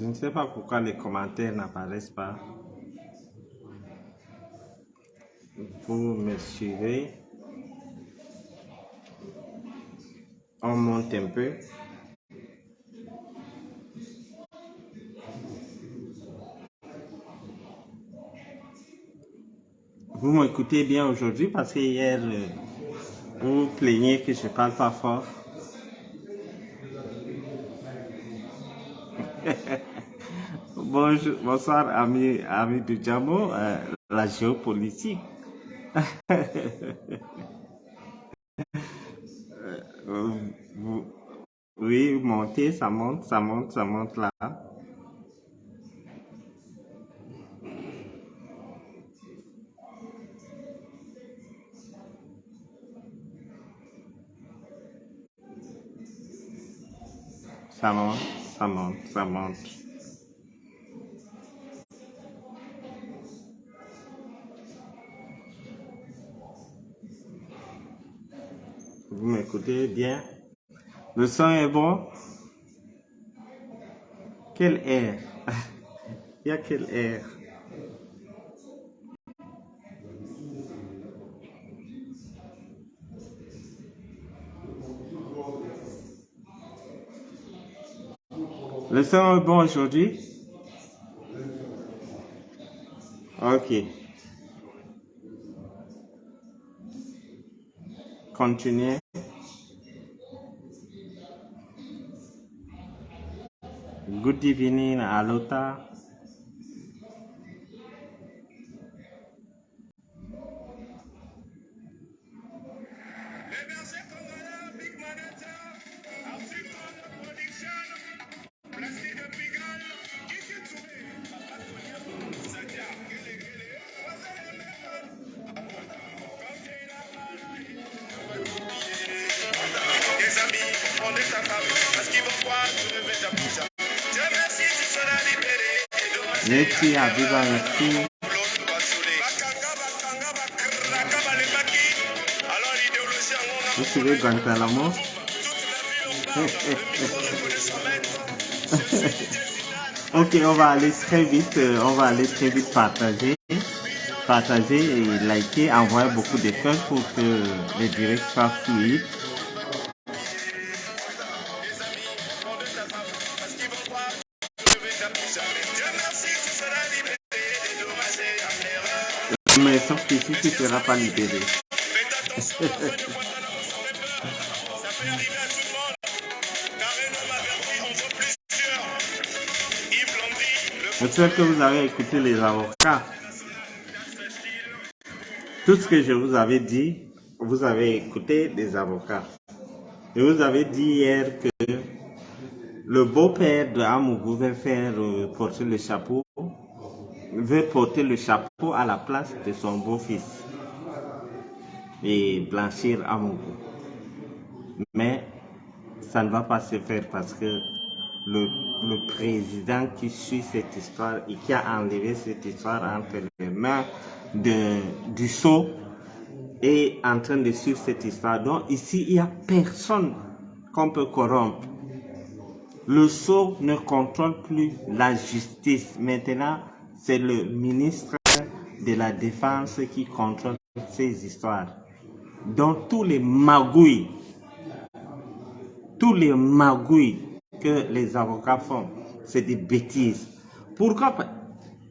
Je ne sais pas pourquoi les commentaires n'apparaissent pas. Vous me suivez. On monte un peu. Vous m'écoutez bien aujourd'hui parce que hier, vous vous plaignez que je ne parle pas fort. Bonjour, bonsoir, amis de Djamo, la géopolitique. Oui, montez, ça monte, ça monte, ça monte là. Ça monte, ça monte, ça monte. Vous m'écoutez bien? Le son est bon? Quel air? Il y a quel air? Le son est bon aujourd'hui? Ok. Continuez. Good evening, Alota. Merci, Abiba, merci. Vous suivez Guantanamo? Ok, on va aller très vite, partager et liker, envoyer beaucoup de cœurs pour que les directs soient fluides. Mais sauf qu'ici, tu ne seras pas libéré. J'espère que vous avez écouté les avocats. Tout ce que je vous avais dit, vous avez écouté des avocats. Je vous avais dit hier que le beau-père de Amougou veut faire porter le chapeau, à la place de son beau-fils et blanchir Amougou. Mais ça ne va pas se faire parce que le président qui suit cette histoire et qui a enlevé cette histoire entre les mains du sceau est en train de suivre cette histoire. Donc ici, il n'y a personne qu'on peut corrompre. Le sceau ne contrôle plus la justice. Maintenant, c'est le ministre de la Défense qui contrôle ces histoires. Donc tous les magouilles que les avocats font, c'est des bêtises. Pourquoi?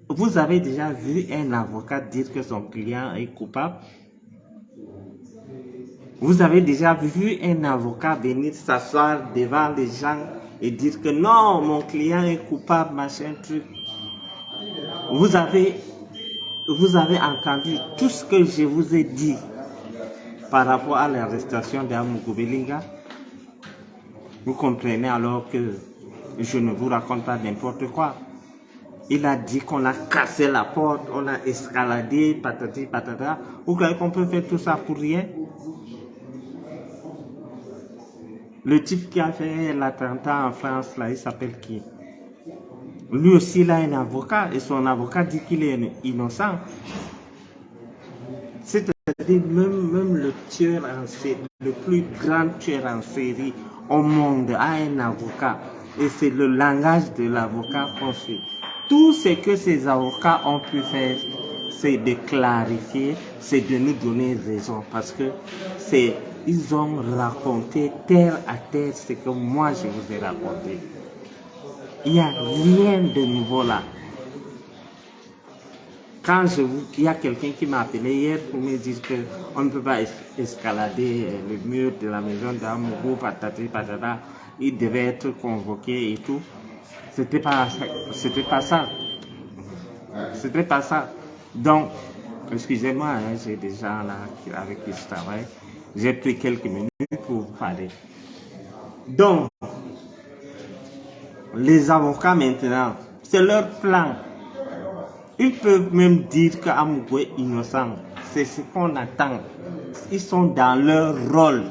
Vous avez déjà vu un avocat dire que son client est coupable? Vous avez déjà vu un avocat venir s'asseoir devant les gens et dire que non, mon client est coupable, machin, truc. Vous avez entendu tout ce que je vous ai dit par rapport à l'arrestation d'Amougou Belinga? Vous comprenez alors que je ne vous raconte pas n'importe quoi. Il a dit qu'on a cassé la porte, on a escaladé, patati patata. Vous croyez qu'on peut faire tout ça pour rien? Le type qui a fait l'attentat en France, là, il s'appelle qui? Lui aussi, il a un avocat et son avocat dit qu'il est innocent. C'est-à-dire même le tueur en série, le plus grand tueur en série au monde a un avocat. Et c'est le langage de l'avocat qu'on suit. Tout ce que ces avocats ont pu faire, c'est de clarifier, c'est de nous donner raison. Parce que ils ont raconté terre à terre ce que moi je vous ai raconté. Il n'y a rien de nouveau là. Quand il y a quelqu'un qui m'a appelé hier pour me dire qu'on ne peut pas escalader le mur de la maison d'Amougou, patati patata, il devait être convoqué et tout. C'était pas ça. C'était pas ça. Donc, excusez-moi, hein, j'ai des gens là avec qui je travaille. J'ai pris quelques minutes pour vous parler. Donc, les avocats maintenant, c'est leur plan. Ils peuvent même dire qu'Amougou est innocent. C'est ce qu'on attend. Ils sont dans leur rôle.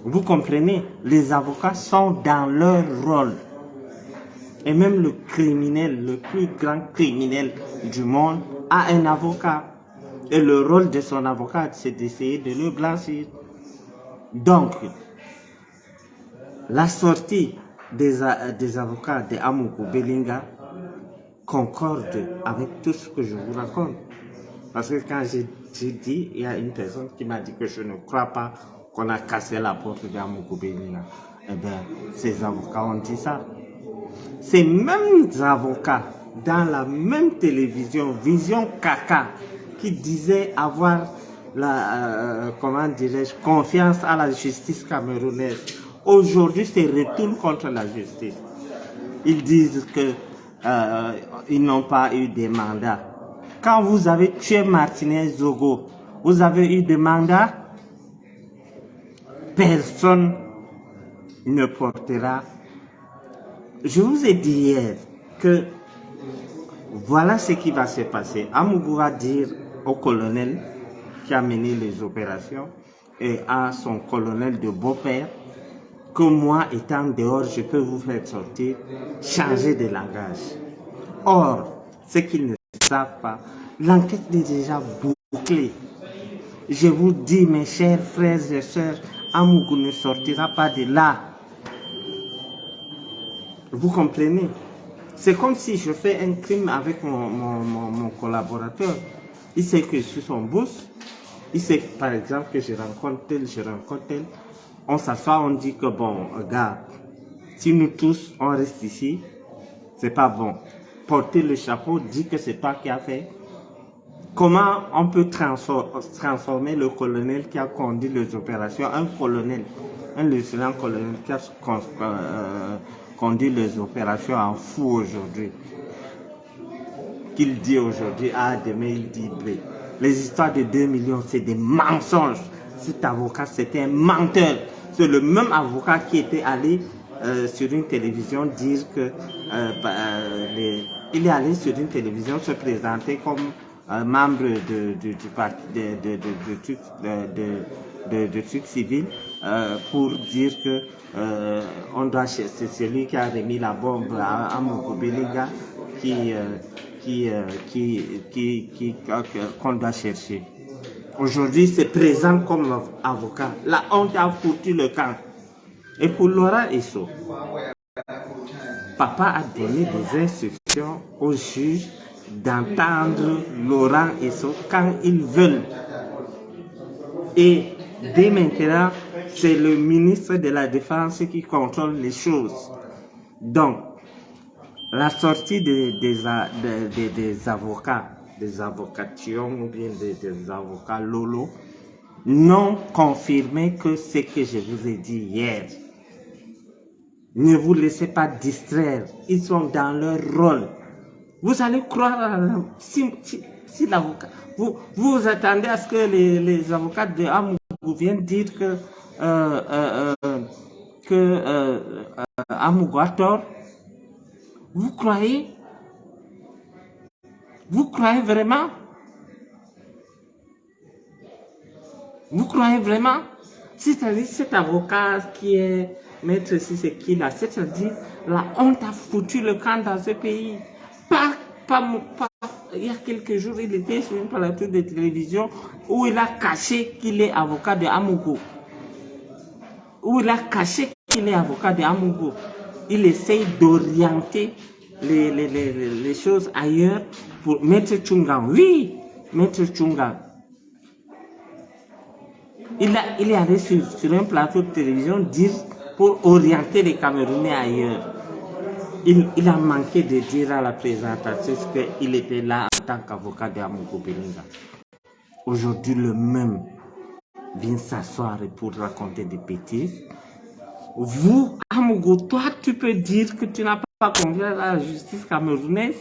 Vous comprenez? Les avocats sont dans leur rôle. Et même le criminel, le plus grand criminel du monde, a un avocat. Et le rôle de son avocat, c'est d'essayer de le blanchir. Donc, la sortie des avocats de Amougou Belinga concorde avec tout ce que je vous raconte. Parce que quand j'ai dit, il y a une personne qui m'a dit que je ne crois pas qu'on a cassé la porte d'Amougou Belinga. Eh bien, ces avocats ont dit ça. Ces mêmes avocats, dans la même télévision, Vision Caca, qui disaient avoir comment dirais-je, confiance à la justice camerounaise, aujourd'hui se retournent contre la justice. Ils disent que ils n'ont pas eu de mandat. Quand vous avez tué Martinez Zogo, vous avez eu des mandats? Personne ne portera. Je vous ai dit hier que voilà ce qui va se passer. Amougou va dire au colonel qui a mené les opérations et à son colonel de beau-père que moi, étant dehors, je peux vous faire sortir, changer de langage. Or, ce qu'ils ne savent pas, l'enquête est déjà bouclée. Je vous dis, mes chers frères et sœurs, Amougou ne sortira pas de là. Vous comprenez? C'est comme si je fais un crime avec mon collaborateur. Il sait que je suis son boss. Il sait, par exemple, que je rencontre tel. On s'assoit, on dit que bon, regarde, si nous tous, on reste ici, c'est pas bon. Porter le chapeau, dit que c'est toi qui as fait. Comment on peut transformer le colonel qui a conduit les opérations, un colonel, un lieutenant-colonel qui a conduit les opérations en fou aujourd'hui, qu'il dit aujourd'hui A, demain il dit B. Les histoires de 2 millions, c'est des mensonges. Cet avocat, c'était un menteur. C'est le même avocat qui était allé sur une télévision dire que il est allé sur une télévision se présenter comme membre du parti de trucs civils pour dire que c'est celui qui a remis la bombe à Amougou Belinga qu'on doit chercher. Aujourd'hui, il se présente comme avocat. La honte a foutu le camp. Et pour Laurent Esso, papa a donné des instructions aux juges d'entendre Laurent Esso quand ils veulent. Et dès maintenant, c'est le ministre de la Défense qui contrôle les choses. Donc, la sortie des avocats, des avocations ou bien des avocats Lolo, n'ont confirmé que ce que je vous ai dit hier. Ne vous laissez pas distraire, ils sont dans leur rôle. Vous allez croire si l'avocat, vous attendez à ce que les avocats de Amougou viennent dire que Amougou a tort. Vous croyez? Vous croyez vraiment? Vous croyez vraiment? C'est-à-dire cet avocat qui est maître Siseki là, c'est-à-dire la honte a foutu le camp dans ce pays. Il y a quelques jours, il était sur une plateau de télévision où il a caché qu'il est avocat de Amougou. où il a caché qu'il est avocat de Amougou. Il essaye d'orienter les choses ailleurs pour Maître Tchunga. Oui, Maître Tchunga. Il est allé sur un plateau de télévision dire pour orienter les Camerounais ailleurs. Il a manqué de dire à la présentatrice qu'il était là en tant qu'avocat de Amougou Belinga. Aujourd'hui, le même vient s'asseoir pour raconter des bêtises. Vous, Amougou, toi, tu peux dire que tu n'as pas confiance à la justice camerounaise.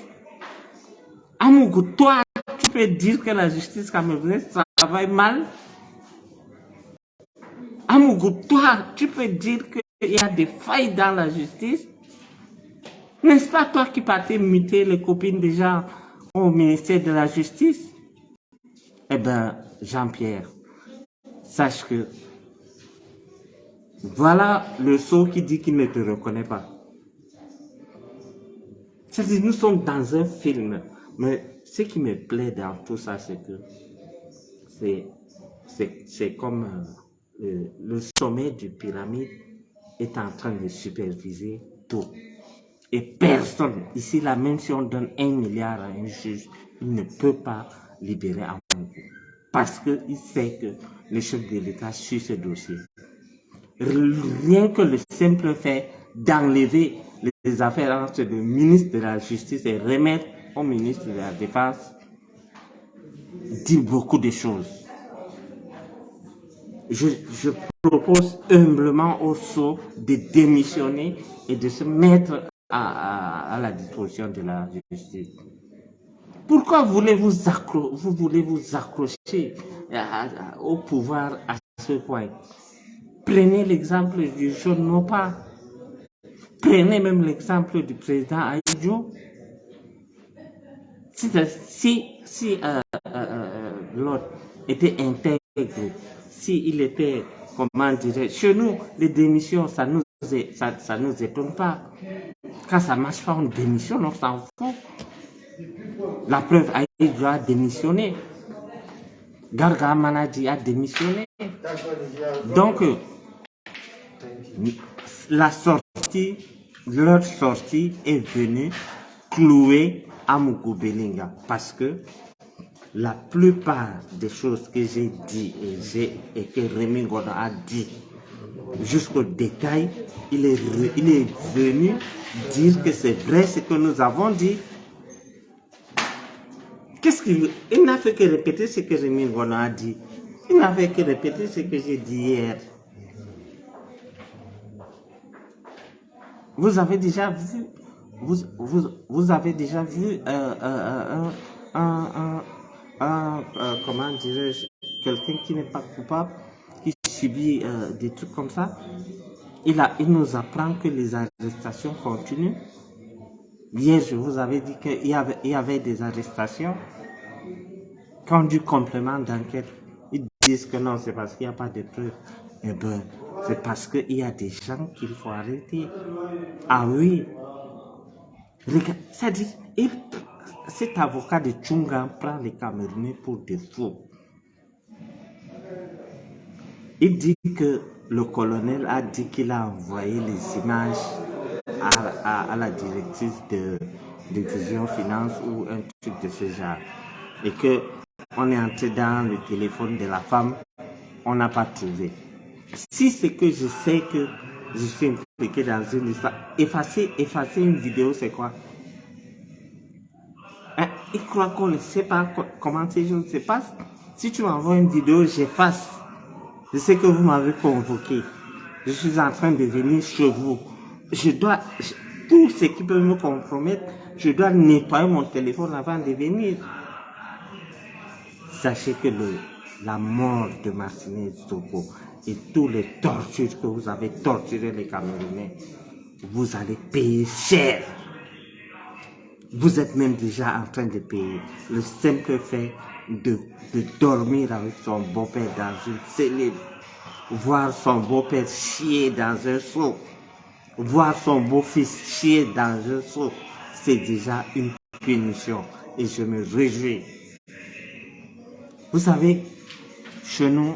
Amougou, toi, tu peux dire que la justice camerounaise travaille mal. Amougou, toi, tu peux dire qu'il y a des failles dans la justice. N'est-ce pas toi qui partais muter les copines des gens au ministère de la Justice? Eh bien, Jean-Pierre, sache que voilà le sot qui dit qu'il ne te reconnaît pas. C'est-à-dire, nous sommes dans un film. Mais ce qui me plaît dans tout ça, c'est que c'est comme le sommet du pyramide est en train de superviser tout. Et personne, ici là, même si on donne 1 milliard à un juge, il ne peut pas libérer Amougou. Parce qu'il sait que le chef de l'État suit ce dossier. Rien que le simple fait d'enlever les affaires entre le ministre de la Justice et remettre au ministre de la Défense dit beaucoup de choses. Je propose humblement au sceau de démissionner et de se mettre à la disposition de la justice. Pourquoi voulez-vous vous accrocher au pouvoir à ce point? Prenez l'exemple du jeune Nopa. Prenez même l'exemple du président Aïdjo. Si l'autre était intègre, s'il était, comment dirais-je, chez nous, les démissions, ça nous étonne pas. Quand ça ne marche pas, on démissionne, on s'en fout. La preuve, Aïdjo a démissionné. Garga Manadi a démissionné. Donc, leur sortie est venue clouer Amougou Belinga parce que la plupart des choses que j'ai dit et que Rémi Ngono a dit jusqu'au détail, il est venu dire que c'est vrai ce que nous avons dit. Il n'a fait que répéter ce que Rémi Ngono a dit. Il n'a fait que répéter ce que j'ai dit hier. Vous avez déjà vu, vous avez déjà vu comment dirais-je, quelqu'un qui n'est pas coupable, qui subit des trucs comme ça. Il nous apprend que les arrestations continuent. Hier, je vous avais dit qu'il y avait des arrestations. Quand du complément d'enquête, ils disent que non, c'est parce qu'il n'y a pas de preuves. Eh bien, c'est parce qu'il y a des gens qu'il faut arrêter. Ah oui. Regarde, ça dit, cet avocat de Tchunga prend les Camerounais pour des fous. Il dit que le colonel a dit qu'il a envoyé les images à la directrice de Vision Finance ou un truc de ce genre. Et que on est entré dans le téléphone de la femme, on n'a pas trouvé. Si c'est que je sais que je suis impliqué dans une histoire, effacer une vidéo, c'est quoi? Hein? Il croit qu'on ne sait pas comment ces choses se passent. Si tu m'envoies une vidéo, j'efface. Je sais que vous m'avez convoqué. Je suis en train de venir chez vous. Tout ce qui peut me compromettre, je dois nettoyer mon téléphone avant de venir. Sachez que la mort de Martinez Zogo et tous les tortures que vous avez torturé les Camerounais, vous allez payer cher. Vous êtes même déjà en train de payer. Le simple fait de dormir avec son beau-père dans une cellule, voir son beau-père chier dans un seau, voir son beau-fils chier dans un seau, c'est déjà une punition. Et je me réjouis. Vous savez, chez nous,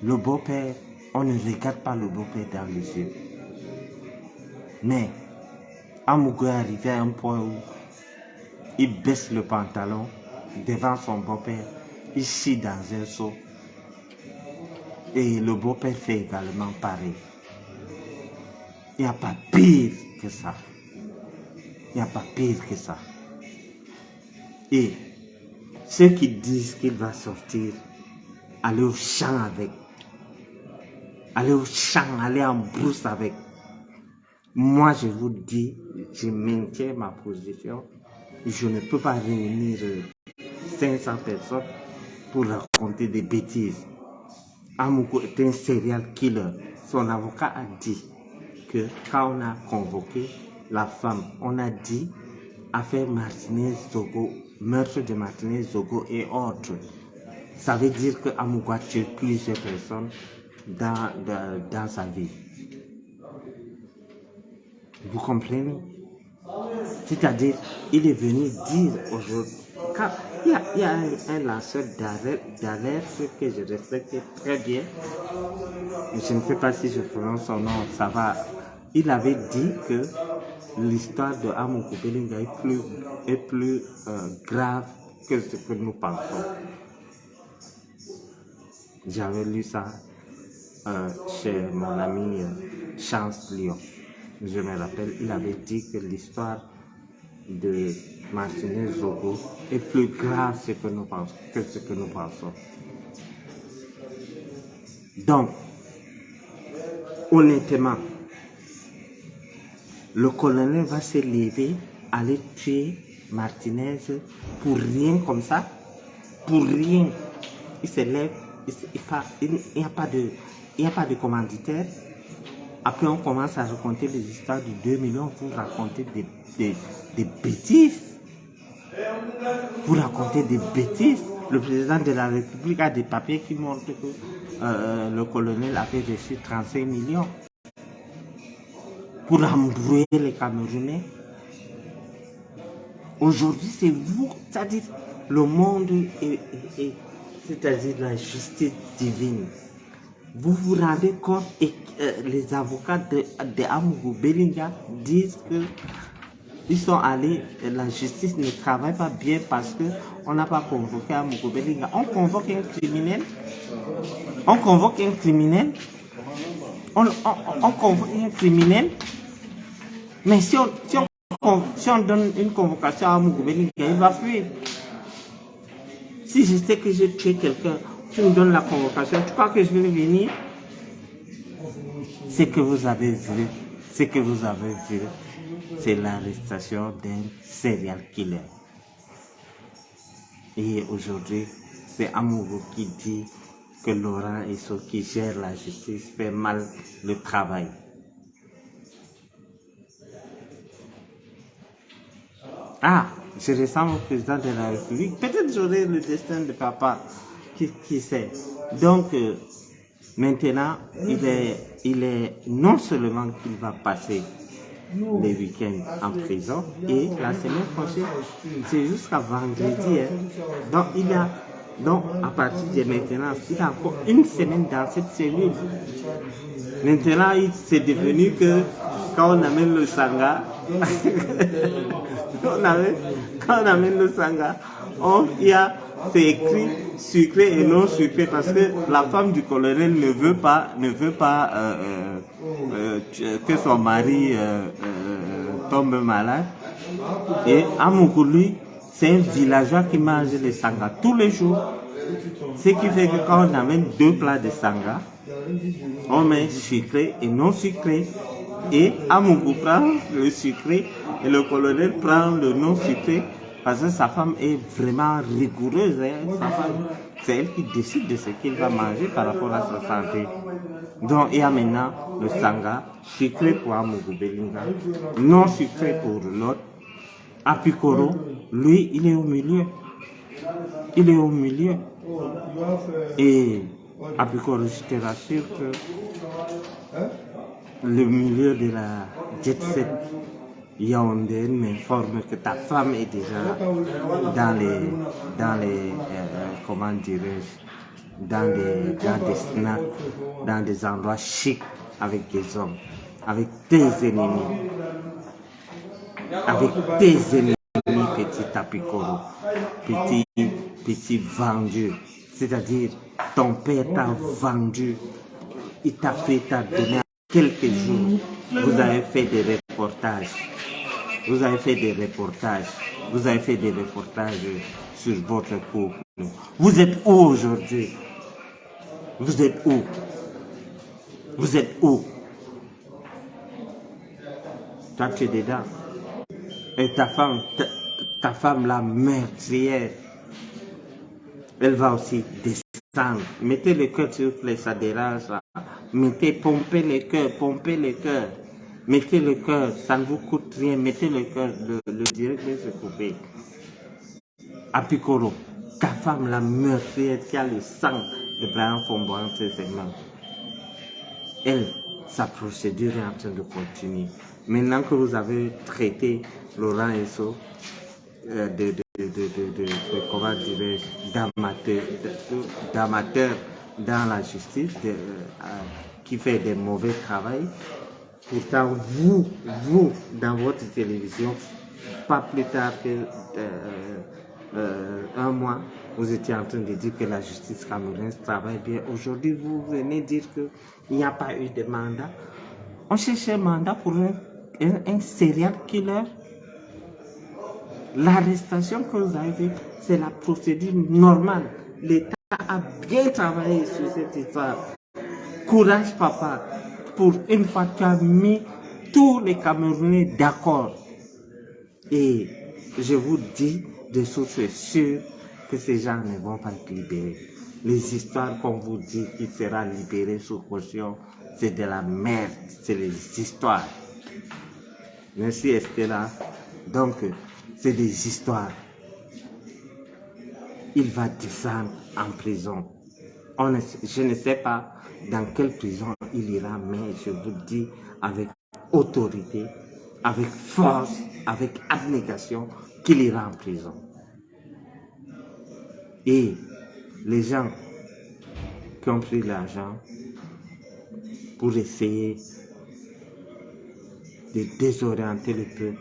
le beau-père, on ne regarde pas le beau-père dans les yeux. Mais Amougou est arrivé à un point où il baisse le pantalon devant son beau-père, il chie dans un seau. Et le beau-père fait également pareil. Il n'y a pas pire que ça. Il n'y a pas pire que ça. Et ceux qui disent qu'il va sortir, aller au champ avec, aller au champ, aller en brousse avec. Moi, je vous dis, je maintiens ma position. Je ne peux pas réunir 500 personnes pour raconter des bêtises. Amougou est un serial killer. Son avocat a dit que quand on a convoqué la femme, on a dit affaire Martinez-Zogo, meurtre de Martinez-Zogo et autres. Ça veut dire que Amougou a tué plusieurs personnes dans sa vie. Vous comprenez? C'est-à-dire, il est venu dire aujourd'hui, car il y a un lanceur d'alerte que je respecte très bien. Je ne sais pas si je prononce son nom, ça va. Il avait dit que l'histoire de Amougou Belinga est plus grave que ce que nous pensons. J'avais lu ça chez mon ami Chance Lyon. Je me rappelle, il avait dit que l'histoire de Martinez-Zogo est plus grave que ce que nous pensons. Donc, honnêtement, le colonel va se lever, aller tuer Martinez pour rien comme ça, pour rien. Il se lève, il n'y a pas de commanditaire. Après, on commence à raconter les histoires de 2 millions, vous racontez des bêtises. Vous racontez des bêtises. Le président de la République a des papiers qui montrent que le colonel avait reçu 35 millions pour embrouiller les Camerounais. Aujourd'hui, c'est vous, c'est-à-dire le monde c'est-à-dire la justice divine. Vous vous rendez compte et les avocats de Amougou Belinga disent que ils sont allés, la justice ne travaille pas bien parce qu'on n'a pas convoqué Amougou Belinga. On convoque un criminel, on convoque un criminel, on convoque un criminel, mais si on donne une convocation à Amougou Belinga, il va fuir. Si je sais que j'ai tué quelqu'un, tu me donnes la convocation, tu crois que je vais venir? Ce que vous avez vu, c'est l'arrestation d'un serial killer. Et aujourd'hui, c'est Amougou qui dit que Laurent et ceux qui gèrent la justice fait mal le travail. Ah, je ressemble au président de la République. Peut-être j'aurai le destin de papa, qui sait. Donc, maintenant, il est non seulement qu'il va passer les week-ends en prison, et la semaine prochaine, c'est jusqu'à vendredi. Hein. Donc, à partir de maintenant, il a encore une semaine dans cette cellule. Maintenant, c'est devenu que quand on amène le sanga, quand on amène le sanga, c'est écrit sucré et non sucré parce que la femme du colonel ne veut pas que son mari tombe malade. Et Amougou, lui, c'est un villageois qui mange les sangas tous les jours. Ce qui fait que quand on amène 2 plats de sanga, on met sucré et non sucré. Et Amougou prend le sucré et le colonel prend le non sucré parce que sa femme est vraiment rigoureuse. Hein. Sa femme, c'est elle qui décide de ce qu'il va manger par rapport à sa santé. Donc il y a maintenant le sanga, sucré pour Amougou Belinga, non sucré pour l'autre. Apikoro, lui, il est au milieu. Il est au milieu. Et Apikoro, je te rassure que le milieu de la jet set Yaoundé m'informe que ta femme est déjà dans les comment dirais-je, dans des snacks, dans des endroits chics avec des hommes, avec tes ennemis, petit tapicolo, petit vendu. C'est-à-dire, ton père t'a vendu, il t'a donné quelques jours. Vous avez fait des reportages. Vous avez fait des reportages sur votre couple. Vous êtes où aujourd'hui? Vous êtes où? Vous êtes où? Toi, tu es dedans. Et ta femme, la meurtrière, elle va aussi descendre. Mettez le cœur, s'il vous plaît, ça dérange là. Pompez le cœur. Mettez le cœur, ça ne vous coûte rien. Mettez le cœur, le direct va se couper. Apicoro, ta femme, la meurtrière qui a le sang de Brian Fombo entre ses mains. Elle, sa procédure est en train de continuer. Maintenant que vous avez traité Laurent Esso comment dirais-je, d'amateur dans la justice, qui fait des mauvais travail, pourtant vous, dans votre télévision, pas plus tard que un mois, vous étiez en train de dire que la justice camerounaise travaille bien. Aujourd'hui, vous venez dire qu'il n'y a pas eu de mandat. On cherche un mandat pour un serial killer. L'arrestation que vous avez faite, c'est la procédure normale. L'État a bien travaillé sur cette histoire. Courage, papa. Pour une fois, tu as mis tous les Camerounais d'accord. Et je vous dis de source sûre que ces gens ne vont pas être libérés. Les histoires qu'on vous dit qu'il sera libéré sous caution, c'est de la merde, c'est les histoires. Merci Estella. Donc, c'est des histoires. Il va descendre en prison. Je ne sais pas dans quelle prison il ira, mais je vous dis avec autorité, avec force, avec abnégation, qu'il ira en prison. Et les gens qui ont pris l'argent pour essayer de désorienter le peuple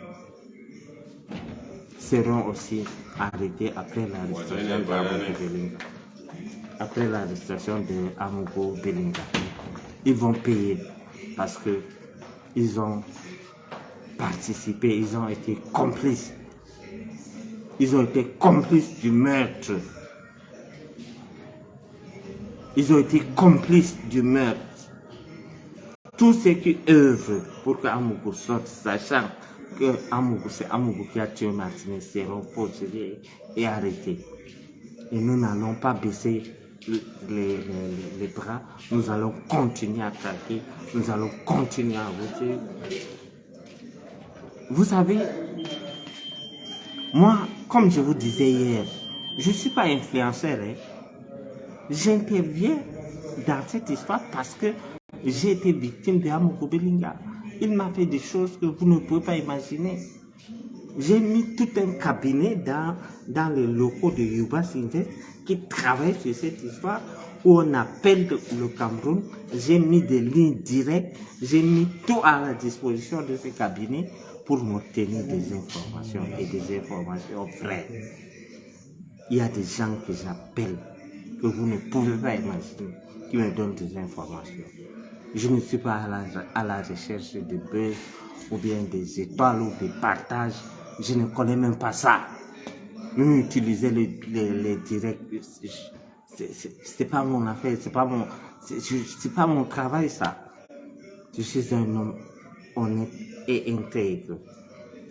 seront aussi arrêtés après l'arrestation d'Amogo Belinga. Après l'arrestation d'Amogo Belinga. Ils vont payer parce que ils ont participé, ils ont été complices. Ils ont été complices du meurtre. Ils ont été complices du meurtre. Tous ceux qui œuvrent pour que Amogo sorte, sachant que c'est Amogo qui a tué Martinez, seront poursuivis et arrêtés. Et nous n'allons pas baisser les bras, nous allons continuer à traquer, nous allons continuer à voter. Vous savez, moi, comme je vous disais hier, je ne suis pas influenceur. J'interviens dans cette histoire parce que j'ai été victime de Amogo Belinga. Il m'a fait des choses que vous ne pouvez pas imaginer. J'ai mis tout un cabinet dans les locaux de Yuba Invest qui travaille sur cette histoire où on appelle le Cameroun. J'ai mis des lignes directes, j'ai mis tout à la disposition de ce cabinet pour m'obtenir des informations et des informations vraies. Il y a des gens que j'appelle, que vous ne pouvez pas imaginer, qui me donnent des informations. Je ne suis pas à la recherche de buzz ou bien des étoiles ou des partages. Je ne connais même pas ça. Même utiliser les directs, c'est pas mon affaire, c'est pas mon travail ça. Je suis un homme honnête et intègre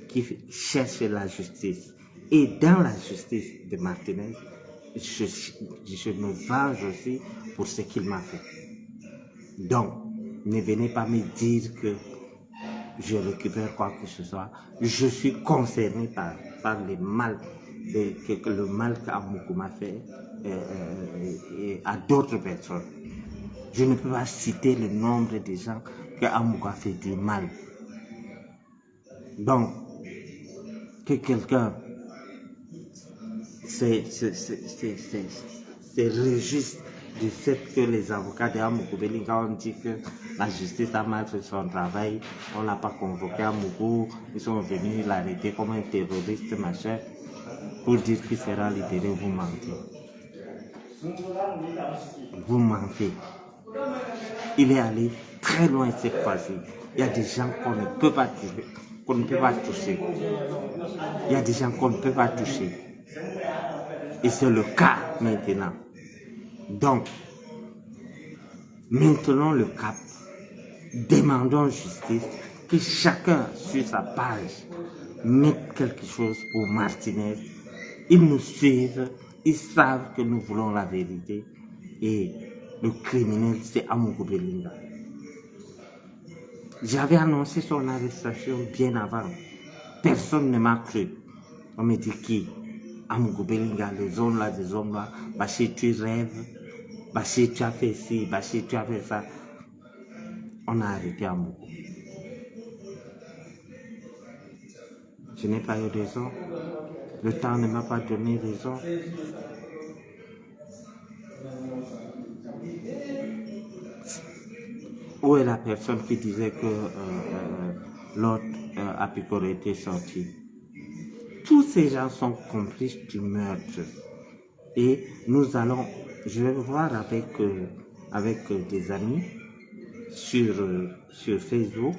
qui cherche la justice. Et dans la justice de Martinez, je me venge aussi pour ce qu'il m'a fait. Donc, ne venez pas me dire que je récupère quoi que ce soit. Je suis concerné par le mal qu'Amogo m'a fait et à d'autres personnes. Je ne peux pas citer le nombre de gens qu'Amogo a fait du mal. Donc, que quelqu'un se réjouisse du fait que les avocats de Amougou Bellinga ont dit que la justice a mal fait son travail, on n'a pas convoqué Amougou, ils sont venus l'arrêter comme un terroriste, machin, pour dire qu'il sera libéré, vous mentez. Vous mentez. Il est allé très loin cette fois-ci. Il y a des gens qu'on ne peut pas toucher. Il y a des gens qu'on ne peut pas toucher. Et c'est le cas maintenant. Donc, maintenons le cap. Demandons justice. Que chacun sur sa page mette quelque chose pour Martinez. Ils nous suivent. Ils savent que nous voulons la vérité. Et le criminel, c'est Amougou Bellinga. J'avais annoncé son arrestation bien avant. Personne ne m'a cru. On me dit qui? Amougou Bellinga, les hommes là, des hommes là. Bachir, tu rêves. Bachir, tu as fait ci. Bachir, tu as fait ça. On a arrêté Amougou. Je n'ai pas eu raison. Le temps ne m'a pas donné raison. Où est la personne qui disait que l'autre Apicor était sorti? Tous ces gens sont complices du meurtre. Et nous allons, je vais voir avec des amis sur Facebook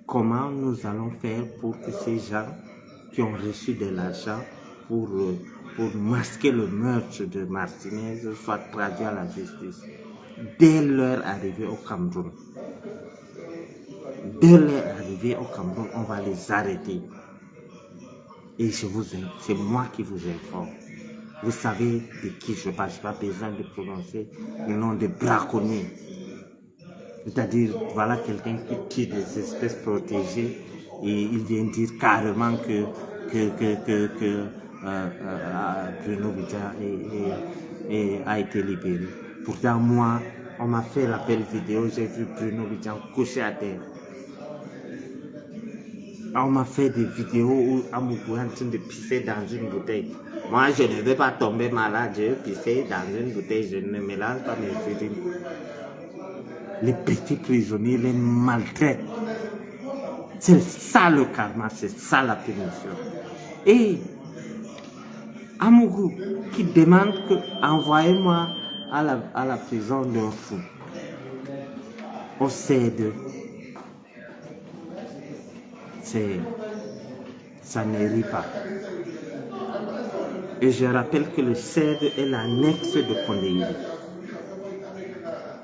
comment nous allons faire pour que ces gens qui ont reçu de l'argent pour masquer le meurtre de Martinez soient traduits à la justice. Dès leur arrivée au Cameroun. Dès leur arrivée au Cameroun, on va les arrêter. Et c'est moi qui vous informe. Vous savez de qui je parle, je n'ai pas besoin de prononcer le nom de braconnier. C'est-à-dire, voilà quelqu'un qui tue des espèces protégées et il vient dire carrément que Bruno Bidja a été libéré. Pourtant, moi, on m'a fait l'appel vidéo, j'ai vu Bruno Bidja couché à terre. On m'a fait des vidéos où Amougou est en train de pisser dans une bouteille. Moi, je ne vais pas tomber malade, je vais pisser dans une bouteille, je ne mélange pas mes urines. Les petits prisonniers les maltraitent. C'est ça le karma, c'est ça la punition. Et Amougou qui demande que envoyez-moi à la prison d'un fou. Au C2. Ça ne rit pas. Et je rappelle que le C2 est l'annexe de Kondéili.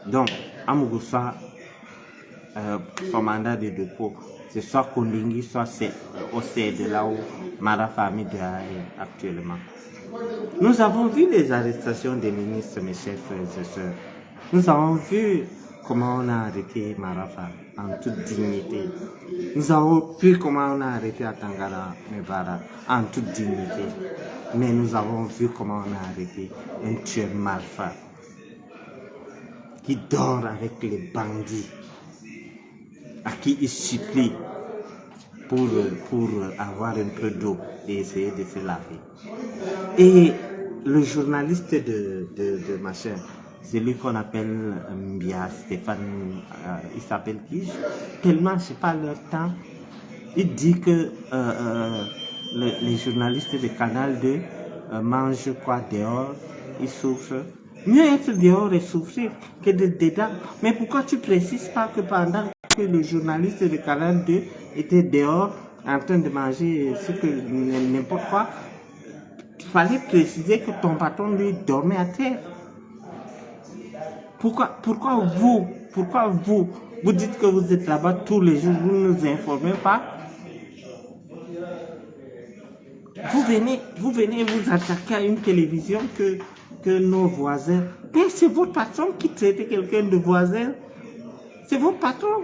Donc, Amougou soit son mandat de dépôt, c'est soit Kondéili, soit c'est au C2 là où Mara Fami est actuellement. Nous avons vu les arrestations des ministres, mes chers frères et sœurs. Nous avons vu comment on a arrêté Marafa en toute dignité. Nous avons vu comment on a arrêté Atangara Mebara en toute dignité. Mais nous avons vu comment on a arrêté un tueur malfrat qui dort avec les bandits à qui il supplie pour avoir un peu d'eau et essayer de se laver. Et le journaliste de machin, c'est lui qu'on appelle Mbia, Stéphane, il s'appelle qui? Tellement, je ne sais pas leur temps. Il dit que les journalistes de Canal 2 mangent quoi dehors, ils souffrent. Mieux être dehors et souffrir que d'être dedans. Mais pourquoi tu ne précises pas que pendant que le journaliste de Canal 2 était dehors en train de manger ce que n'importe quoi, il fallait préciser que ton patron lui dormait à terre. Pourquoi vous dites que vous êtes là-bas tous les jours, vous ne nous informez pas? Vous venez vous attaquer à une télévision que nos voisins. Mais c'est votre patron qui traite quelqu'un de voisin. C'est votre patron.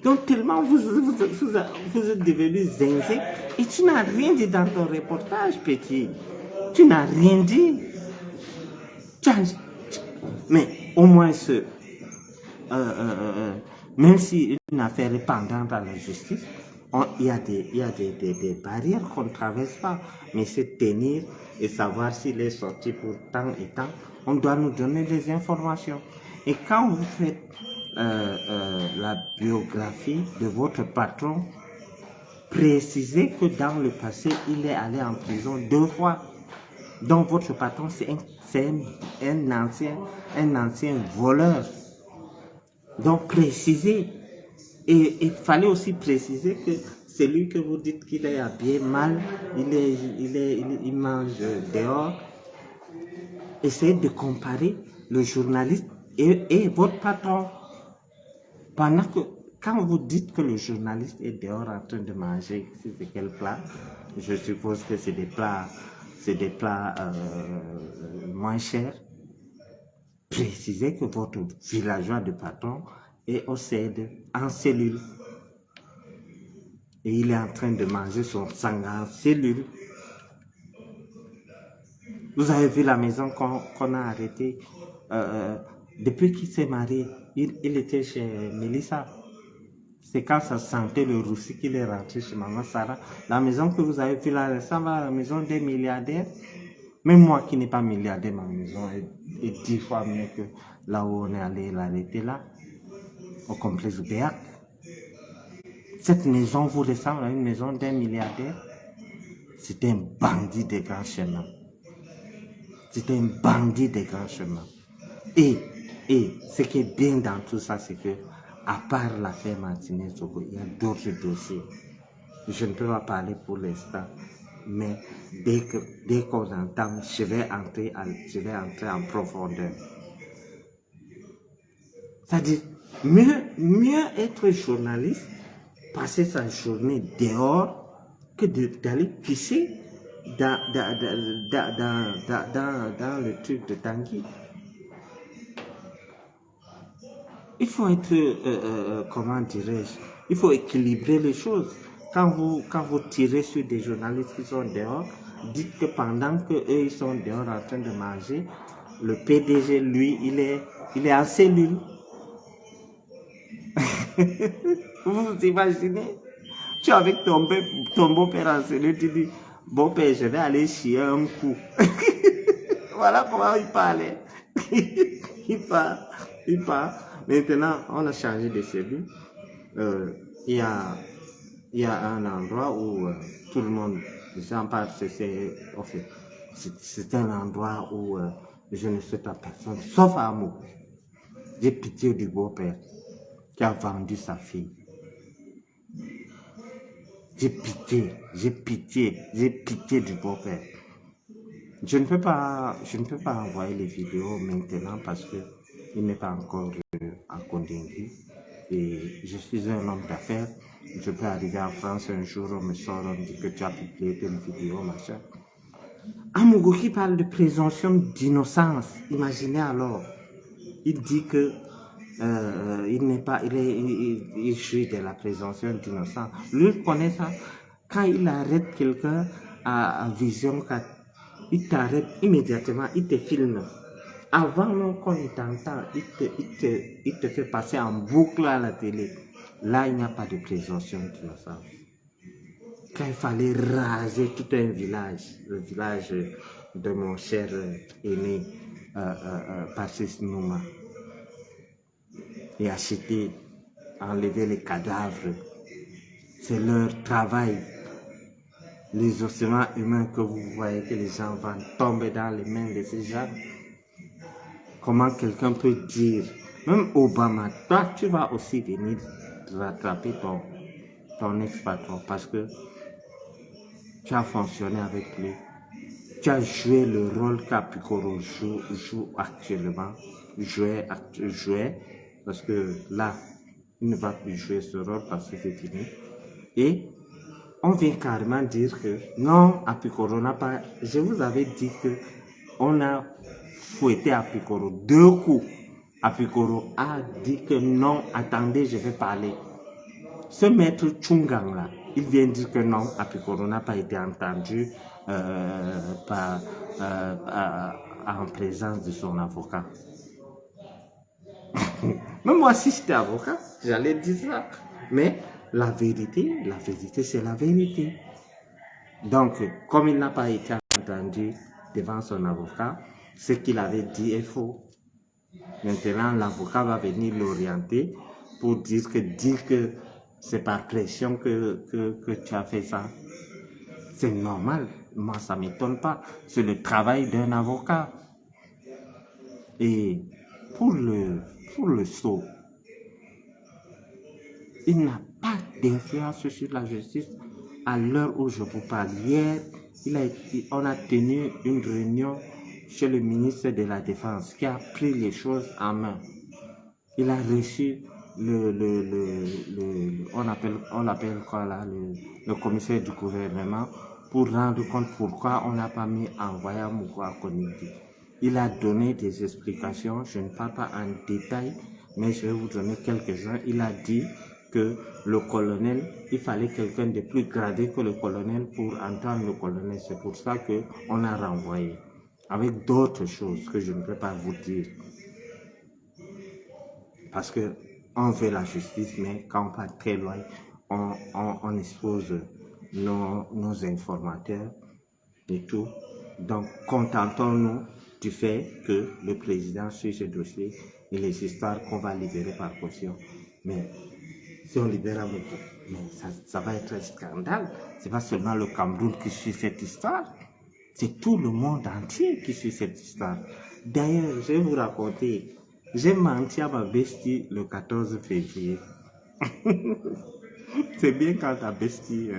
Donc tellement vous êtes devenu zinzé et tu n'as rien dit dans ton reportage, petit. Tu n'as rien dit. Mais au moins, même si une affaire est pendante à la justice, il y a des barrières qu'on ne traverse pas, mais c'est tenir et savoir s'il est sorti pour tant et tant. On doit nous donner des informations. Et quand vous faites la biographie de votre patron, précisez que dans le passé, il est allé en prison 2 fois. Donc votre patron, c'est un ancien voleur. Donc précisez. Et il fallait aussi préciser que celui que vous dites qu'il est habillé mal, il mange dehors. Essayez de comparer le journaliste et votre patron. Pendant que, quand vous dites que le journaliste est dehors en train de manger, c'est quel plat? Je suppose que c'est des plats moins chers. Précisez que votre villageois de patron est au CED en cellule. Et il est en train de manger son sang en cellule. Vous avez vu la maison qu'on a arrêtée depuis qu'il s'est marié. Il était chez Mélissa. C'est quand ça sentait le roussi qu'il est rentré chez Maman Sarah. La maison que vous avez vue là, ça ressemble à la maison des milliardaires. Même moi qui n'ai pas milliardaire, ma maison est 10 fois mieux que là où on est allé l'arrêter là, au complexe Béac. Cette maison vous ressemble à une maison d'un milliardaire. C'est un bandit des grands chemins. C'est un bandit des grands chemins. Et ce qui est bien dans tout ça, c'est que, à part l'affaire Martinez-Zogo, il y a d'autres dossiers. Je ne peux pas parler pour l'instant, mais dès qu'on entame, je vais entrer en profondeur. C'est-à-dire, mieux être journaliste, passer sa journée dehors, que d'aller pisser dans le truc de Tanguy. Il faut être, comment dirais-je, il faut équilibrer les choses. Quand vous tirez sur des journalistes qui sont dehors, dites que pendant qu'eux ils sont dehors en train de manger, le PDG, lui, il est en cellule. Vous vous imaginez? Tu es avec ton beau-père en cellule, tu dis, beau-père, je vais aller chier un coup. Voilà comment il parlait. Il part. Maintenant, on a changé de cellule. Il y a un endroit où tout le monde, j'en parle, c'est un endroit où je ne souhaite à personne, sauf à moi. J'ai pitié du beau-père qui a vendu sa fille. J'ai pitié du beau-père. Je ne peux pas envoyer les vidéos maintenant parce que il n'est pas encore en Condengui. Et je suis un homme d'affaires. Je peux arriver en France un jour, on me sort, on me dit que tu as publié telle vidéo, machin. Amougou qui parle de présomption d'innocence. Imaginez alors. Il dit que il jouit de la présomption d'innocence. Lui connaît ça. Quand il arrête quelqu'un à Vision 4, il t'arrête immédiatement, il te filme. Avant qu'on t'entend, il te fait passer en boucle à la télé. Là, il n'y a pas de présomption d'innocence. Quand il fallait raser tout un village, le village de mon cher aîné, Patrice Nouma, et acheter, enlever les cadavres, c'est leur travail. Les ossements humains que vous voyez que les gens vont tomber dans les mains de ces gens. Comment quelqu'un peut dire, même Obama, toi tu vas aussi venir rattraper ton ex-patron parce que tu as fonctionné avec lui. Tu as joué le rôle qu'Apikoro joue actuellement. Jouait, parce que là, il ne va plus jouer ce rôle parce que c'est fini. Et on vient carrément dire que non, Apikoro n'a pas. Je vous avais dit que on a fouetté Apikoro 2 coups. Apikoro a dit que non, attendez, je vais parler. Ce maître Tchungang là, il vient dire que non, Apikoro n'a pas été entendu en présence de son avocat. Même moi, si j'étais avocat, j'allais dire ça. Mais la vérité c'est la vérité. Donc, comme il n'a pas été entendu devant son avocat, ce qu'il avait dit est faux. Maintenant, l'avocat va venir l'orienter pour dire que c'est par pression que tu as fait ça. C'est normal. Moi, ça ne m'étonne pas. C'est le travail d'un avocat. Et pour le sceau, il n'a pas d'influence sur la justice. À l'heure où je vous parle, hier, on a tenu une réunion chez le ministre de la Défense qui a pris les choses en main. Il a reçu on l'appelle quoi là, le commissaire du gouvernement pour rendre compte pourquoi on n'a pas mis envoyé Mouko à Konidi. Il a donné des explications, je ne parle pas en détail, mais je vais vous donner quelques-uns. Il a dit que le colonel, il fallait quelqu'un de plus gradé que le colonel pour entendre le colonel. C'est pour ça qu'on a renvoyé. Avec d'autres choses que je ne peux pas vous dire. Parce qu'on veut la justice, mais quand on va très loin, on expose nos informateurs et tout. Donc, contentons-nous du fait que le président suit ce dossier et les histoires qu'on va libérer par caution. Mais si on libère un ça va être un scandale. C'est pas seulement le Cameroun qui suit cette histoire, c'est tout le monde entier qui suit cette histoire. D'ailleurs, je vais vous raconter, j'ai menti à ma bestie le 14 février. C'est bien quand ta bestie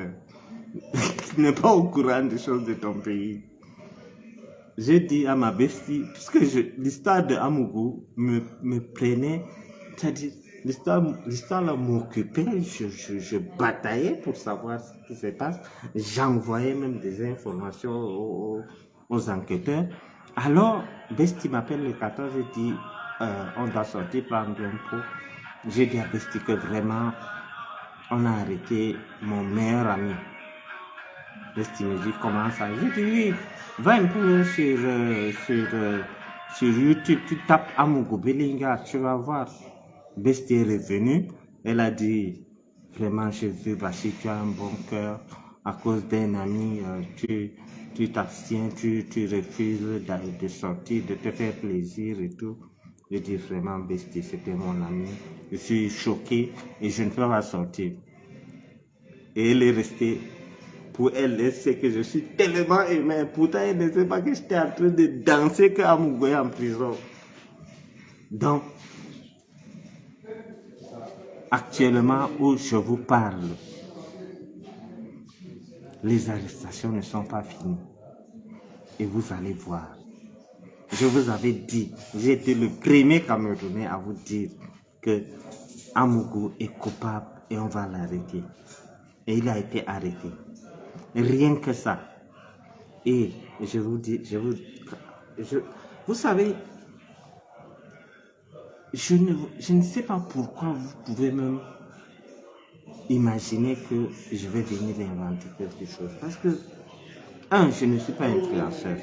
n'est pas au courant des choses de ton pays. J'ai dit à ma bestie, puisque l'histoire de Amougou me prenait, c'est-à-dire l'histoire là m'occupait, je bataillais pour savoir ce qui se passe, j'envoyais même des informations aux enquêteurs. Alors, Bestie m'appelle le 14 et dit, on doit sortir prendre un pot. J'ai dit à Bestie que vraiment, on a arrêté mon meilleur ami. Bestie me dit, comment ça? J'ai dit, oui, va un peu sur YouTube, tu tapes Amougou Belinga, tu vas voir. Bestie est revenue, elle a dit, vraiment, j'ai vu Bachir, tu as un bon cœur, à cause d'un ami, tu t'abstiens, tu refuses de sortir, de te faire plaisir et tout. Je dis vraiment, Bestie, c'était mon ami, je suis choqué et je ne peux pas sortir. Et elle est restée, pour elle, elle sait que je suis tellement aimé, pourtant elle ne sait pas que j'étais en train de danser qu'à Mougoye en prison. Donc, actuellement où je vous parle, les arrestations ne sont pas finies. Et vous allez voir. Je vous avais dit, j'ai été le premier Camerounais à vous dire que Amougou est coupable et on va l'arrêter. Et il a été arrêté. Rien que ça. Et je vous dis, vous savez, je ne sais pas pourquoi vous pouvez même imaginer que je vais venir inventer quelque chose. Parce que, je ne suis pas influenceur.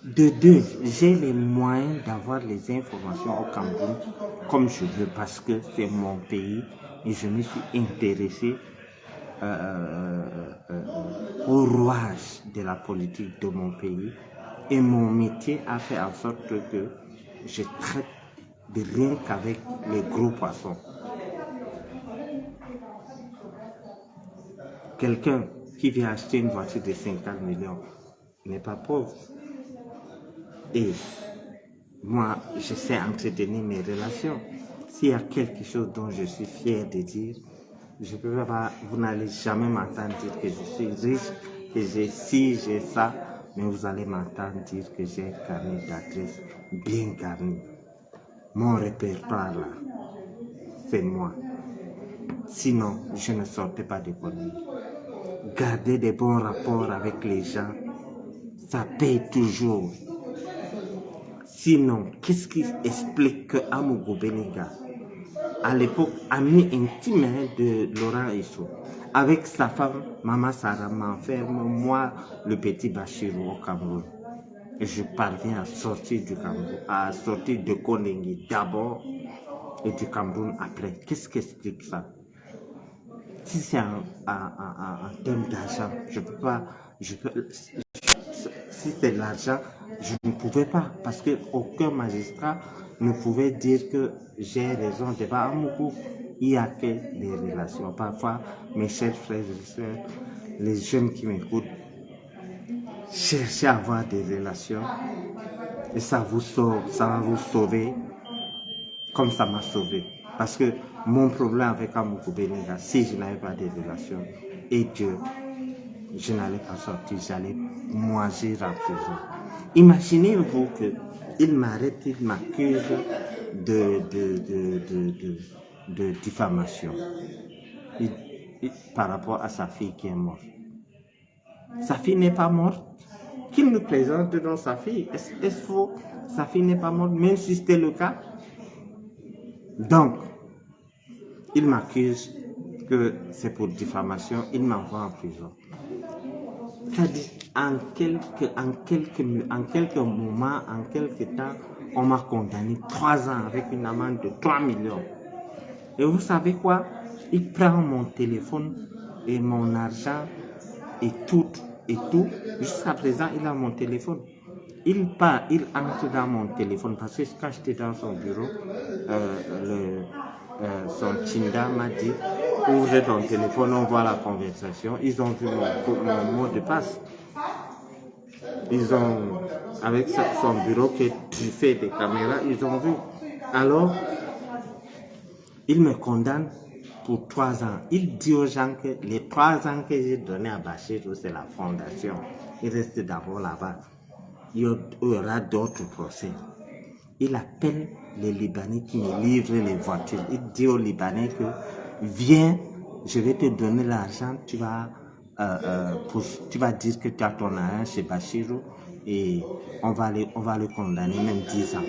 De deux, j'ai les moyens d'avoir les informations au Cameroun comme je veux parce que c'est mon pays et je me suis intéressé au rouage de la politique de mon pays et mon métier a fait en sorte que je traite de rien qu'avec les gros poissons. Quelqu'un qui vient acheter une voiture de 50 millions n'est pas pauvre. Et moi, je sais entretenir mes relations. S'il y a quelque chose dont je suis fier de dire, je peux pas, vous n'allez jamais m'entendre dire que je suis riche, que j'ai ci, j'ai ça, mais vous allez m'entendre dire que j'ai un carnet d'adresses bien garni. Mon répertoire là, c'est moi. Sinon, je ne sortais pas d'économie. Garder des bons rapports avec les gens, ça paye toujours. Sinon, qu'est-ce qui explique que Amougou Belinga, à l'époque, ami intime de Laurent Issou, avec sa femme, Maman Sarah m'enferme, moi, le petit Bachir au Cameroun. Et je parviens à sortir du Cameroun, à sortir de Kondengi d'abord et du Cameroun après. Qu'est-ce qui explique ça? Si c'est en termes d'argent, je peux pas, si c'est l'argent, je ne pouvais pas, parce qu'aucun magistrat ne pouvait dire que j'ai raison devant Amougou. Il n'y a que les relations. Parfois, mes chers frères et sœurs, les jeunes qui m'écoutent, cherchez à avoir des relations et ça vous sauve, ça va vous sauver comme ça m'a sauvé. Parce que mon problème avec Amougou Belinga, si je n'avais pas de relations, et Dieu, je n'allais pas sortir, j'allais moisir en prison. Imaginez-vous qu'il m'arrête, il m'accuse de diffamation par rapport à sa fille qui est morte. Sa fille n'est pas morte. Qu'il me présente devant sa fille. Est-ce faux? Sa fille n'est pas morte, même si c'était le cas. Donc, il m'accuse que c'est pour diffamation, il m'envoie en prison. C'est-à-dire, en quelques moments, en quelques temps, on m'a condamné 3 ans avec une amende de 3 millions. Et vous savez quoi? Il prend mon téléphone et mon argent et tout. Jusqu'à présent, il a mon téléphone. Il entre dans mon téléphone parce que quand j'étais dans son bureau, son Tinda m'a dit ouvrez ton téléphone, on voit la conversation. Ils ont vu mon mot de passe. Ils ont, avec son bureau qui est truffé des caméras, ils ont vu. Alors, il me condamne pour 3 ans. Il dit aux gens que les 3 ans que j'ai donné à Bachir, c'est la fondation. Il reste d'abord là-bas. Il y aura d'autres procès. Il appelle les Libanais qui me livrent les voitures. Il dit aux Libanais que viens, je vais te donner l'argent, tu vas dire que tu as ton argent chez Bachirou et on va le condamner même 10 ans.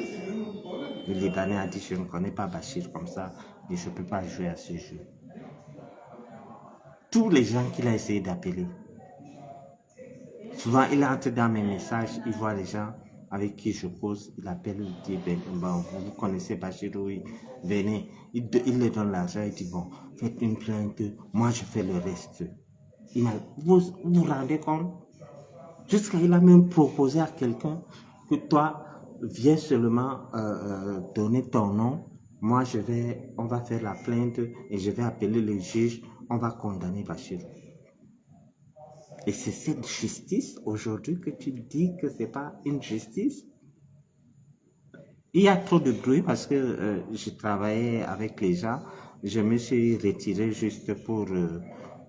Le Libanais a dit je ne connais pas Bachir comme ça et je ne peux pas jouer à ce jeu. Tous les gens qu'il a essayé d'appeler, souvent il entre dans mes messages, il voit les gens avec qui je cause, il appelle, il dit vous connaissez Bachir, oui, venez, il leur donne l'argent, il dit bon, faites une plainte, moi je fais le reste. Vous vous rendez compte? Jusqu'à il a même proposé à quelqu'un que toi, viens seulement donner ton nom, moi on va faire la plainte et je vais appeler le juge, on va condamner Bachir. Et c'est cette justice aujourd'hui que tu dis que c'est pas une justice. Il y a trop de bruit parce que je travaillais avec les gens, je me suis retiré juste pour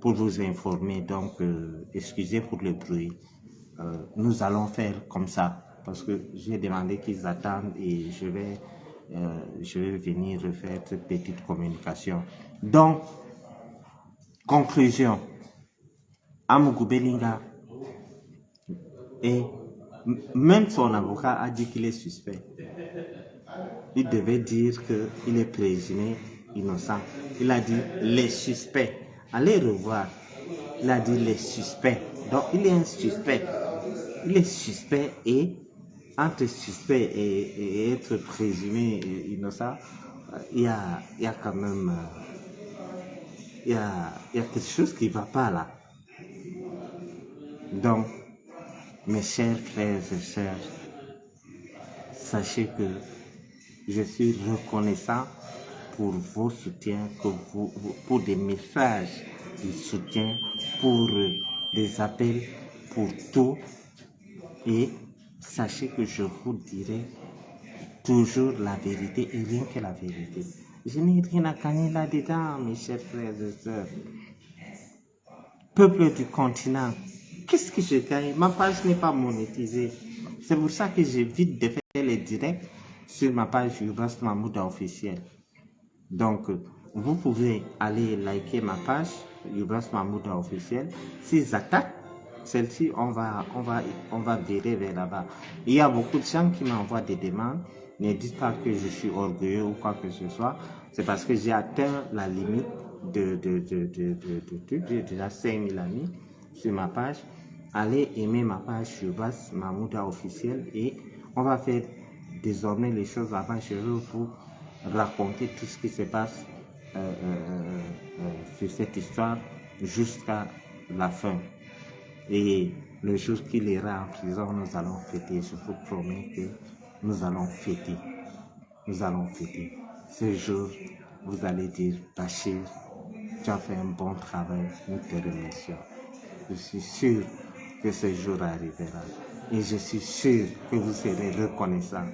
vous informer, donc excusez pour le bruit. Nous allons faire comme ça parce que j'ai demandé qu'ils attendent et je vais venir refaire cette petite communication. Donc, conclusion, Amougou Belinga et même son avocat a dit qu'il est suspect. Il devait dire qu'il est présumé innocent. Il a dit les suspects. Allez revoir. Il a dit les suspects. Donc il est un suspect. Il est suspect et entre suspect et être présumé innocent, il y a quand même il y a quelque chose qui ne va pas là. Donc, mes chers frères et sœurs, sachez que je suis reconnaissant pour vos soutiens, pour des messages de soutien, pour des appels, pour tout. Et sachez que je vous dirai toujours la vérité et rien que la vérité. Je n'ai rien à gagner là-dedans, mes chers frères et sœurs. Peuple du continent, qu'est-ce que je gagne? Ma page n'est pas monétisée. C'est pour ça que j'évite de faire les directs sur ma page Youbas Mahmouda officielle. Donc, vous pouvez aller liker ma page Youbas Mahmouda officielle. S'ils attaquent, celle-ci, on va virer vers là-bas. Il y a beaucoup de gens qui m'envoient des demandes. Ne dites pas que je suis orgueilleux ou quoi que ce soit. C'est parce que j'ai atteint la limite de la 5000 amis sur ma page. Allez aimer ma page Youbas Mahmouda officielle et on va faire désormais les choses avant. Je veux vous raconter tout ce qui se passe sur cette histoire jusqu'à la fin. Et le jour qu'il ira en prison, nous allons fêter. Je vous promets que nous allons fêter. Nous allons fêter. Ce jour, vous allez dire, Bachir, tu as fait un bon travail, nous te remercions. Je suis sûr que ce jour arrivera. Et je suis sûr que vous serez reconnaissants.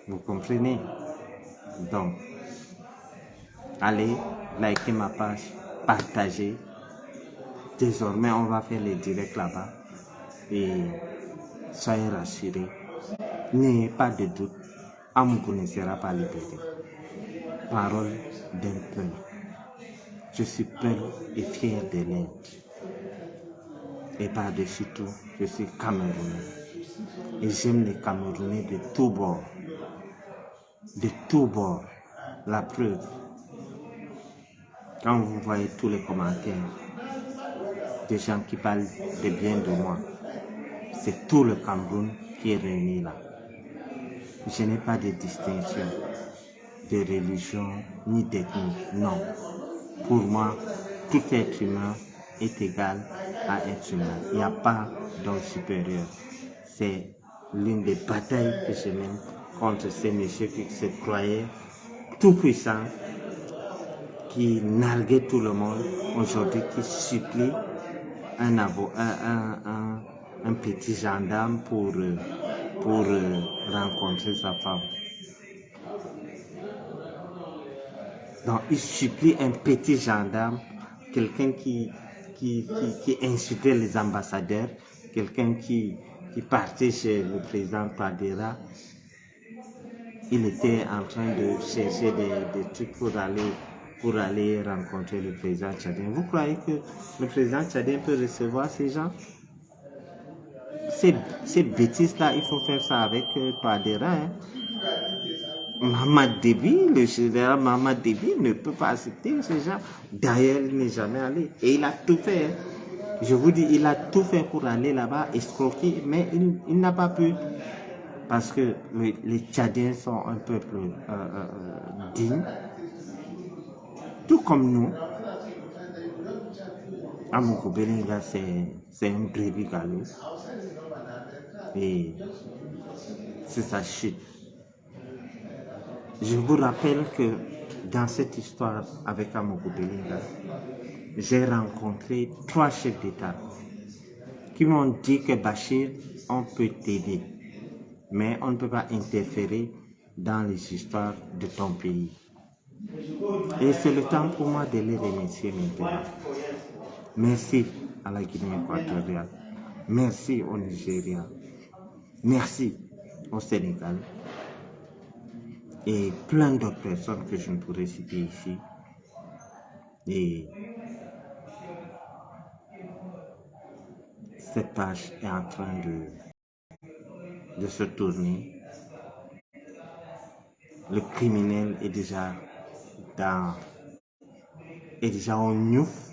Vous comprenez? Donc, allez, likez ma page, partagez. Désormais, on va faire les directs là-bas. Et soyez rassurés. N'ayez pas de doute. Amougou ne sera pas libéré. Parole d'un peuple. Je suis peuple et fier de l'Inde. Et par-dessus tout, je suis Camerounais. Et j'aime les Camerounais de tous bords. De tous bords. La preuve. Quand vous voyez tous les commentaires des gens qui parlent de bien de moi, c'est tout le Cameroun qui est réuni là. Je n'ai pas de distinction de religion ni d'ethnie, non. Pour moi, tout être humain est égal à être humain. Il n'y a pas d'homme supérieur. C'est l'une des batailles que je mène contre ces messieurs qui se croyaient tout puissants, qui narguaient tout le monde, aujourd'hui qui supplient un petit gendarme pour rencontrer sa femme. Donc, il supplie un petit gendarme, quelqu'un qui insultait les ambassadeurs, quelqu'un qui partait chez le président Padera. Il était en train de chercher des trucs pour aller rencontrer le président tchadien. Vous croyez que le président tchadien peut recevoir ces gens? Ces bêtises-là, il faut faire ça avec Padera. Hein. Mamad Déby, le général Mamad Déby ne peut pas accepter ces gens. D'ailleurs, il n'est jamais allé. Et il a tout fait. Hein. Je vous dis, il a tout fait pour aller là-bas, escroquer, mais il n'a pas pu. Parce que les Tchadiens sont un peuple digne. Tout comme nous. Amougou Belinga, c'est un brebis galeux. Et c'est sa chute. Je vous rappelle que dans cette histoire avec Amougou Belinga, j'ai rencontré 3 chefs d'État qui m'ont dit que Bachir, on peut t'aider, mais on ne peut pas interférer dans les histoires de ton pays. Et c'est le temps pour moi de les remercier maintenant. Merci à la Guinée équatoriale. Merci au Nigeria. Merci au Sénégal. Et plein d'autres personnes que je ne pourrais citer ici. Et cette page est en train de se tourner. Le criminel est déjà au Niouf.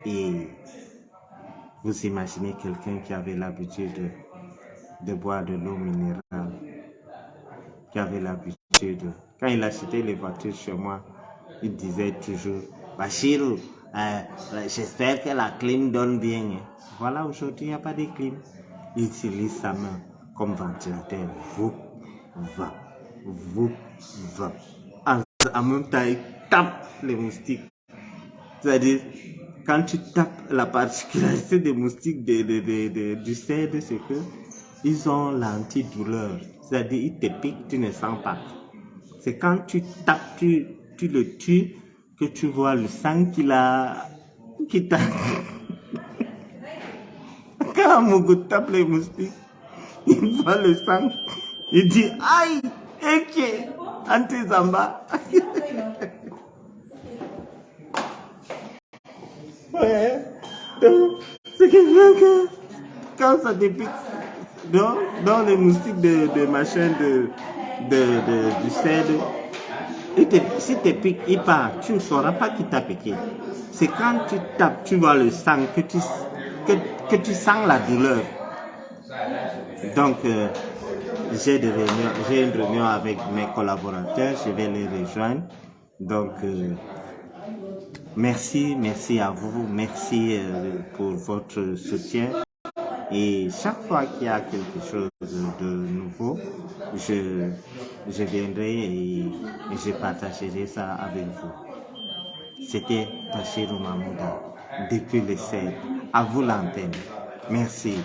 Et vous imaginez quelqu'un qui avait l'habitude de boire de l'eau minérale, qui avait l'habitude, quand il achetait les voitures chez moi, il disait toujours, Bachir, j'espère que la clim donne bien. Voilà, aujourd'hui, il n'y a pas de clim. Il utilise sa main comme ventilateur. Vous, va, vous, va. En même temps, il tape les moustiques. C'est-à-dire, quand tu tapes, la particularité des moustiques du CED, c'est que ils ont l'antidouleur. C'est-à-dire, ils te piquent, tu ne sens pas. C'est quand tu tapes, tu le tues, que tu vois le sang qui t'a... Quand Amougou tape les moustiques, il voit le sang, il dit, aïe, eke, anti-zamba. Ouais, donc, ce qui fait que quand ça dépique dans les moustiques de machin du CED, si tu piques, il part, tu ne sauras pas qui t'a piqué. C'est quand tu tapes, tu vois le sang, que tu sens la douleur. Donc, j'ai une réunion avec mes collaborateurs, je vais les rejoindre. Donc, Merci, merci à vous, merci pour votre soutien. Et chaque fois qu'il y a quelque chose de nouveau, je viendrai et je partagerai ça avec vous. C'était Bachirou Mahmouda depuis le CED. À vous l'antenne. Merci.